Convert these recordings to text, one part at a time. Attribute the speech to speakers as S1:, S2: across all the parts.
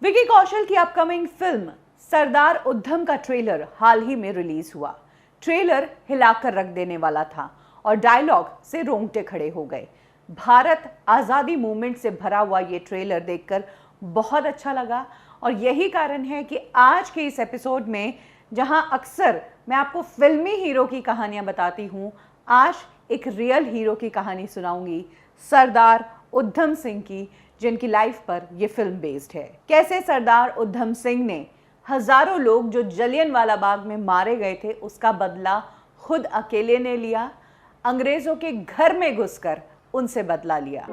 S1: विकी कौशल की upcoming film Sardar Udham का trailer हाल ही में रिलीज हुआ। ट्रेलर हिलाकर रख देने वाला था और डायलॉग से रोंगटे खड़े हो गए। भारत आज़ादी मूवमेंट से भरा हुआ ये ट्रेलर देखकर बहुत अच्छा लगा और यही कारण है कि आज के इस एपिसोड में, जहां अक्सर मैं आपको फिल्मी हीरो की कहानियां बताती हूं, आज एक रियल हीरो की कहानी सुनाऊंगी, सरदार उधम सिंह की, जिनकी लाइफ पर यह फिल्म बेस्ड है। कैसे सरदार उधम सिंह ने हजारों लोग जो जलियनवाला बाग में मारे गए थे उसका बदला खुद अकेले ने लिया, अंग्रेजों के घर में घुसकर उनसे बदला लिया।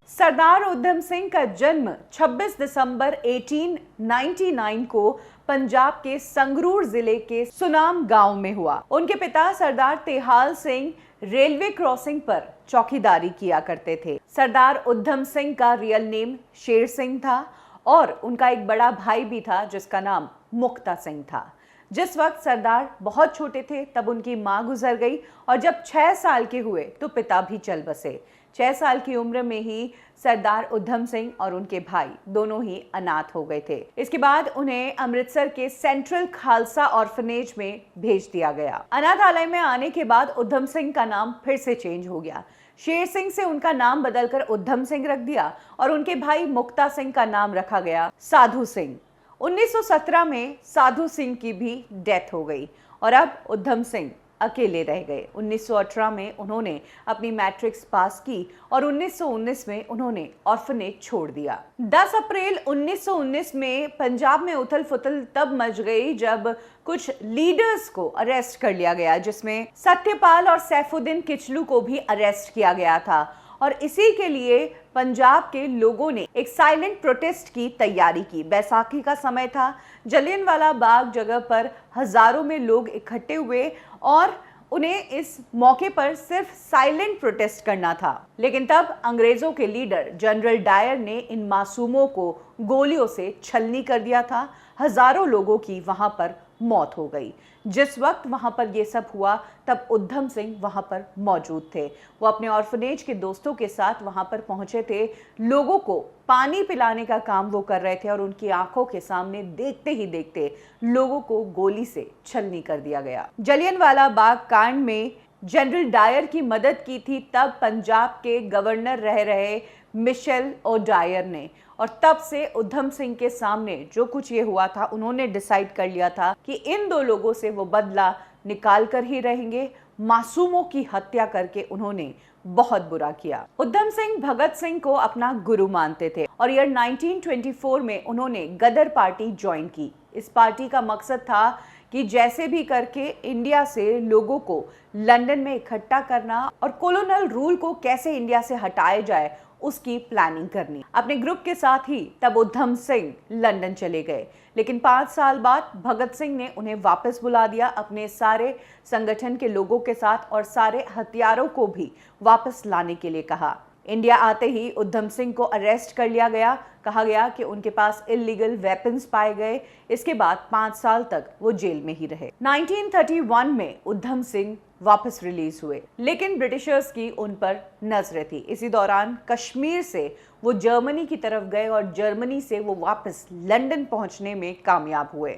S1: सरदार उधम सिंह का जन्म 26 दिसंबर 1899 को पंजाब के संगरूर जिले के सुनाम गांव में हुआ। उनके पिता सरदार तेहाल सिंह रेलवे क्रॉसिंग पर चौकीदारी किया करते थे। सरदार उधम सिंह का रियल नेम शेर सिंह था और उनका एक बड़ा भाई भी था जिसका नाम मुक्ता सिंह था। जिस वक्त सरदार बहुत छोटे थे तब उनकी मां गुजर गई और जब 6 साल के हुए तो पिता भी चल बसे। 6 साल की उम्र में ही सरदार उधम सिंह और उनके भाई दोनों ही अनाथ हो गए थे। इसके बाद उन्हें अमृतसर के सेंट्रल खालसा ऑर्फनेज में भेज दिया गया। अनाथालय में आने के बाद उधम सिंह का नाम फिर से चेंज हो गया। शेर सिंह से उनका नाम बदलकर उधम सिंह रख दिया और उनके भाई मुक्ता सिंह का नाम रखा गया साधु सिंह। 1917 में साधु सिंह की भी डेथ हो गई और अब उधम सिंह अकेले रह गए। 1918 में उन्होंने अपनी मैट्रिक्स पास की और 1919 में उन्होंने ऑर्फनेज छोड़ दिया। 10 अप्रैल 1919 में पंजाब में उथल फुथल तब मच गई जब कुछ लीडर्स को अरेस्ट कर लिया गया, जिसमें सत्यपाल और सैफुद्दीन किचलू को भी अरेस्ट किया गया था और इसी के लिए पंजाब के लोगों ने एक साइलेंट प्रोटेस्ट की तैयारी की। बैसाखी का समय था, जलियनवाला बाग जगह पर हजारों में लोग इकट्ठे हुए और उन्हें इस मौके पर सिर्फ साइलेंट प्रोटेस्ट करना था। लेकिन तब अंग्रेजों के लीडर जनरल डायर ने इन मासूमों को गोलियों से छलनी कर दिया था। हजारों लोगों की वहां पर मौत हो गई। जिस वक्त वहां पर यह सब हुआ तब उधम सिंह वहां पर मौजूद थे। वो अपने ऑर्फनेज के दोस्तों के साथ वहां पर पहुंचे थे। लोगों को पानी पिलाने का काम वो कर रहे थे और उनकी आंखों के सामने देखते ही देखते लोगों को गोली से छलनी कर दिया गया। जलियनवाला बाग कांड में जनरल डायर की मदद की थी तब पंजाब के गवर्नर रह रहे मिशेल ओडायर ने, और तब से उधम सिंह के सामने जो कुछ ये हुआ था उन्होंने डिसाइड कर लिया था कि इन दो लोगों से वो बदला निकाल कर ही रहेंगे। मासूमों की हत्या करके उन्होंने बहुत बुरा किया। उधम सिंह भगत सिंह को अपना गुरु मानते थे और ईयर 1924 में उन्होंने गदर पार्टी ज्वाइन की। इस पार्टी का मकसद था कि जैसे भी करके इंडिया से लोगों को लंदन में इकट्ठा करना और कॉलोनियल रूल को कैसे इंडिया से हटाया जाए उसकी प्लानिंग करनी। अपने ग्रुप के साथ ही तब उधम सिंह लंदन चले गए, लेकिन 5 साल बाद भगत सिंह ने उन्हें वापस बुला दिया अपने सारे संगठन के लोगों के साथ और सारे हथियारों को भी वापस लाने के लिए कहा। इंडिया आते ही उधम सिंह को अरेस्ट कर लिया गया। कहा गया कि उनके पास इलीगल वेपन्स पाए गए। इसके बाद 5 साल तक वो जेल में ही रहे। 1931 में उधम सिंह वापस रिलीज हुए, लेकिन ब्रिटिशर्स की उन पर नजरें थी। इसी दौरान कश्मीर से वो जर्मनी की तरफ गए और जर्मनी से वो वापस लंदन पहुंचने में कामयाब हुए।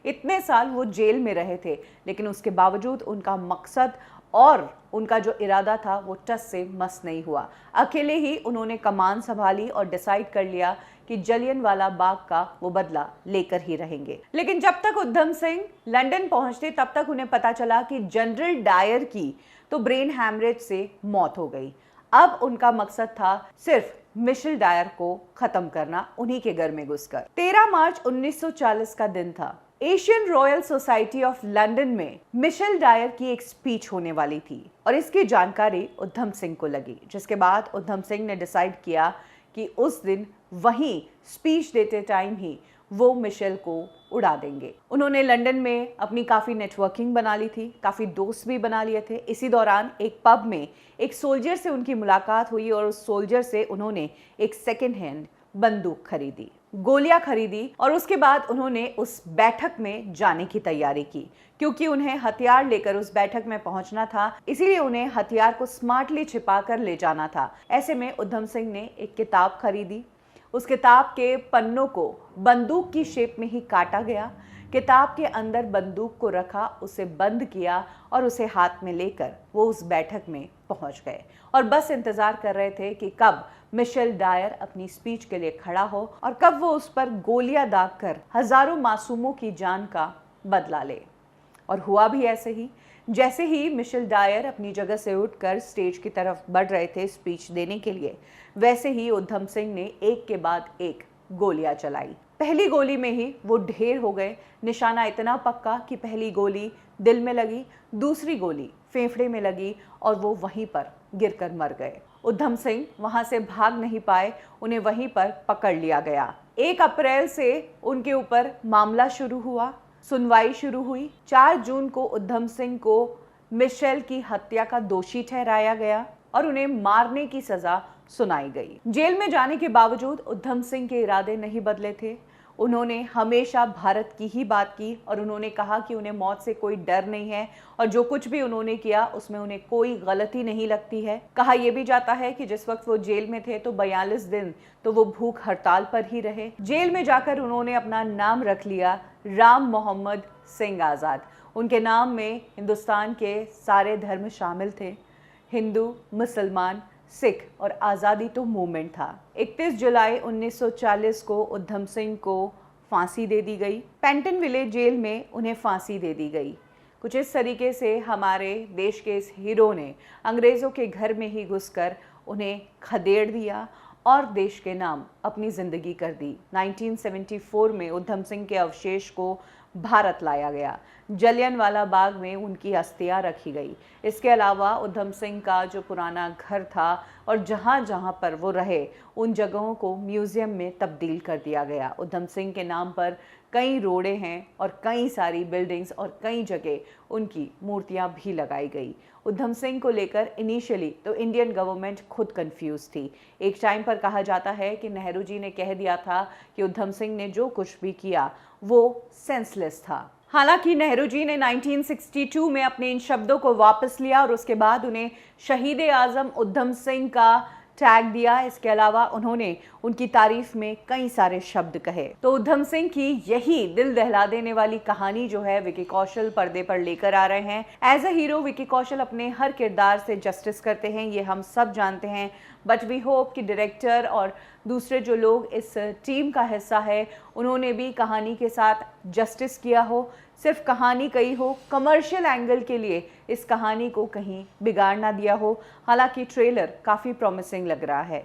S1: इतने साल वो जेल में रहे थे, लेकिन उसके बावजूद उनका मकसद और उनका जो इरादा था वो टस से मस नहीं हुआ। अकेले ही उन्होंने कमान संभाली और डिसाइड कर लिया कि जलियनवाला बाग का वो बदला लेकर ही रहेंगे। लेकिन जब तक उधम सिंह लंदन पहुंचते तब तक उन्हें पता चला कि जनरल डायर की तो ब्रेन हैमरेज से मौत हो गई। अब उनका मकसद था सिर्फ मिशेल डायर को खत्म करना, उन्हीं के घर में घुसकर। 13 मार्च 1940 का दिन था। Asian royal society of London में मिशेल डायर की एक स्पीच होने वाली थी और इसकी जानकारी उधम सिंह को लगी, जिसके बाद उधम सिंह ने डिसाइड किया कि उस दिन वहीं स्पीच देते टाइम ही वो मिशेल को उड़ा देंगे। उन्होंने लंदन में अपनी काफ़ी नेटवर्किंग बना ली थी, काफ़ी दोस्त भी बना लिए थे। इसी दौरान एक पब में एक सोल्जर से उनकी मुलाकात हुई और उस सोल्जर से उन्होंने एक सेकेंड हैंड बंदूक खरीदी। गोलियां खरीदी और उसके बाद उन्होंने उस बैठक में जाने की तैयारी की। क्योंकि उन्हें हथियार लेकर उस बैठक में पहुंचना था, इसीलिए उन्हें हथियार को स्मार्टली छिपाकर ले जाना था। ऐसे में उधम सिंह ने एक किताब खरीदी। उस किताब के पन्नों को बंदूक की शेप में ही काटा गया। किताब के अंदर बंदूक को रखा, उसे बंद किया और उसे हाथ में लेकर वो उस बैठक में पहुंच गए और बस इंतजार कर रहे थे कि कब मिशेल डायर अपनी स्पीच के लिए खड़ा हो और कब वो उस पर गोलियां दागकर हजारों मासूमों की जान का बदला ले। और हुआ भी ऐसे ही। जैसे ही मिशेल डायर अपनी जगह से उठकर स्टेज की तरफ बढ़ रहे थे स्पीच देने के लिए, वैसे ही उधम सिंह ने एक के बाद एक गोलियां चलाई। पहली गोली में ही वो ढेर हो गए। निशाना इतना पक्का कि पहली गोली दिल में लगी, दूसरी गोली फेफड़े में लगी और वो वहीं पर गिरकर मर गए। उधम सिंह वहां से भाग नहीं पाए, उन्हें वहीं पर पकड़ लिया गया। 1 अप्रैल से उनके ऊपर मामला शुरू हुआ, सुनवाई शुरू हुई। 4 जून को उधम सिंह को मिशेल की हत्या का दोषी ठहराया गया और उन्हें मारने की सजा सुनाई गई। जेल में जाने के बावजूद उधम सिंह के इरादे नहीं बदले थे। उन्होंने हमेशा भारत की ही बात की और उन्होंने कहा कि उन्हें मौत से कोई डर नहीं है और जो कुछ भी उन्होंने किया उसमें उन्हें कोई गलती नहीं लगती है। कहा यह भी जाता है कि जिस वक्त वो जेल में थे तो 42 दिन तो वो भूख हड़ताल पर ही रहे। जेल में जाकर उन्होंने अपना नाम रख लिया राम मोहम्मद सिंह आज़ाद। उनके नाम में हिंदुस्तान के सारे धर्म शामिल थे, हिंदू, मुसलमान, सिख और आज़ादी तो मूवमेंट था। 31 जुलाई 1940 को उधम सिंह को फांसी दे दी गई। पेंटनविले जेल में उन्हें फांसी दे दी गई। कुछ इस तरीके से हमारे देश के इस हीरो ने अंग्रेज़ों के घर में ही घुसकर उन्हें खदेड़ दिया और देश के नाम अपनी ज़िंदगी कर दी। 1974 में उधम सिंह के अवशेष को भारत लाया गया। जलियांवाला बाग में उनकी अस्थियां रखी गई। इसके अलावा उधम सिंह का जो पुराना घर था और जहां जहां पर वो रहे उन जगहों को म्यूज़ियम में तब्दील कर दिया गया। उधम सिंह के नाम पर कई रोड़े हैं और कई सारी बिल्डिंग्स और कई जगह उनकी मूर्तियां भी लगाई गई। उधम सिंह को लेकर इनिशियली तो इंडियन गवर्नमेंट खुद कंफ्यूज थी। एक टाइम पर कहा जाता है कि नेहरू जी ने कह दिया था कि उधम सिंह ने जो कुछ भी किया वो सेंसलेस था। हालांकि नेहरू जी ने 1962 में अपने इन शब्दों को वापस लिया और उसके बाद उन्हें शहीद आज़म उधम सिंह का टैग दिया। इसके अलावा उन्होंने उनकी तारीफ में कई सारे शब्द कहे। तो उधम सिंह की यही दिल दहला देने वाली कहानी जो है विकी कौशल पर्दे पर लेकर आ रहे हैं। As a hero Vicky Kaushal अपने हर किरदार से जस्टिस करते हैं, ये हम सब जानते हैं। बट वी होप कि डायरेक्टर और दूसरे जो लोग इस टीम का हिस्सा है उन्होंने भी कहानी के साथ जस्टिस किया हो, सिर्फ कहानी कही हो, कमर्शियल एंगल के लिए इस कहानी को कहीं बिगाड़ ना दिया हो। हालांकि ट्रेलर काफ़ी प्रॉमिसिंग लग रहा है।